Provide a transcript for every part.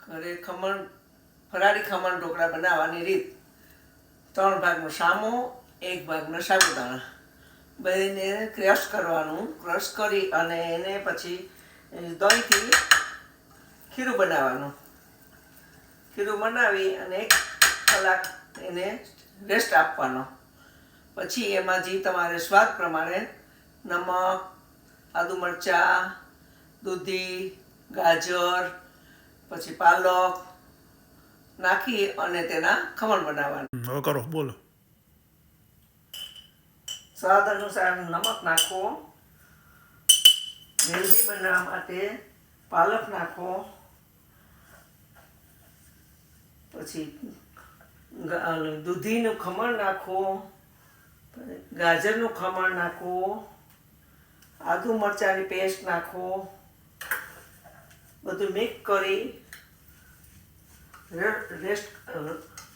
ઘરે ફરાળી ખમણ ઢોકળા બનાવવાની રીત. 3 ભાગનો સામો, 1 ભાગનો સાબુદાણા બંને ક્રશ કરવાનું. ક્રશ કરી અને એને પછી દહીંથી ખીરું બનાવવાનું. ખીરું બનાવી અને 1 કલાક એને રેસ્ટ આપવાનો. પછી એમાં જે તમારે સ્વાદ પ્રમાણે નમક, આદુ મરચાં, દૂધી, ગાજર, પછી પાલક નાખી અને તેના ખમણ બનાવવાના. હવે કરો, બોલો. સ્વાદ અનુસાર નમક નાખો. હેલ્ધી બનાવવા માટે પાલક નાખો. પછી દૂધીનું ખમણ નાખો. ગાજરનું ખમણ નાખો. આદુ મરચાંની પેસ્ટ નાખો. બધું મિક્સ કરી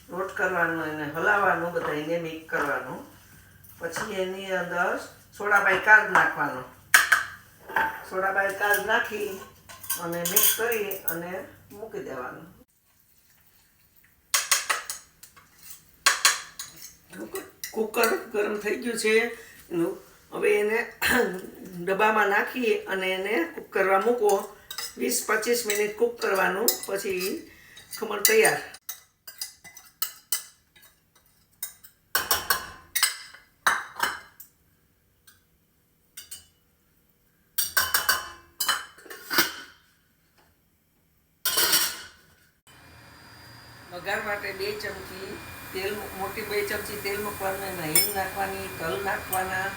રોટ કરવાનું, એને હલાવવાનું, બધા એને મિક્સ કરવાનું. પછી એની અંદર સોડા બાયકાર્બ નાખવાનો. સોડા બાયકાર્બ નાખી અને મિક્સ કરી અને મૂકી દેવાનું. કુકર ગરમ થઈ ગયું છે. હવે એને ડબ્બામાં નાખી અને એને કૂક કરવા મૂકો. 20-25 મિનિટ કૂક કરવાનું. પછી ખમણ તૈયાર. વઘાર માટે 2 ચમચી તેલ, મોટી 2 ચમચી તેલ મૂકવાનું. એમાં હિંગ નાખવાની, તલ નાખવાના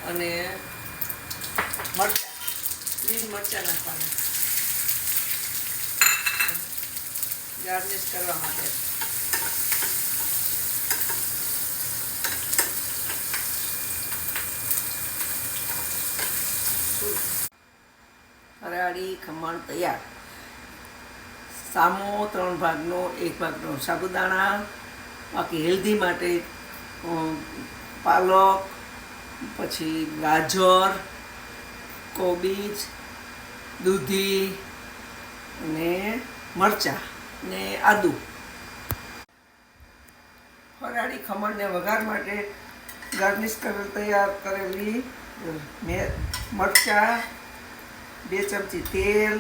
અને ગ્રીન મરચાં નાખવાના ગાર્નિશ કરવા માટે. ફરાળી ખમણ તૈયાર. સામો 3 ભાગનો, 1 ભાગનો સાબુદાણા. બાકી હેલ્ધી માટે પાલક, પછી ગાજર, કોબીજ, દૂધી અને મરચાં ને આદુ. ફરાળી ખમણને વઘાર માટે ગાર્નિશ તૈયાર કરેલી મરચાં, 2 ચમચી તેલ,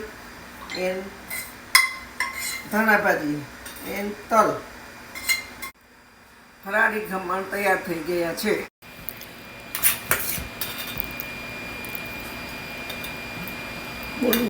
ધાણા ભાજી, તલ. ફરાળી ખમણ તૈયાર થઈ ગયા છે. બોલો.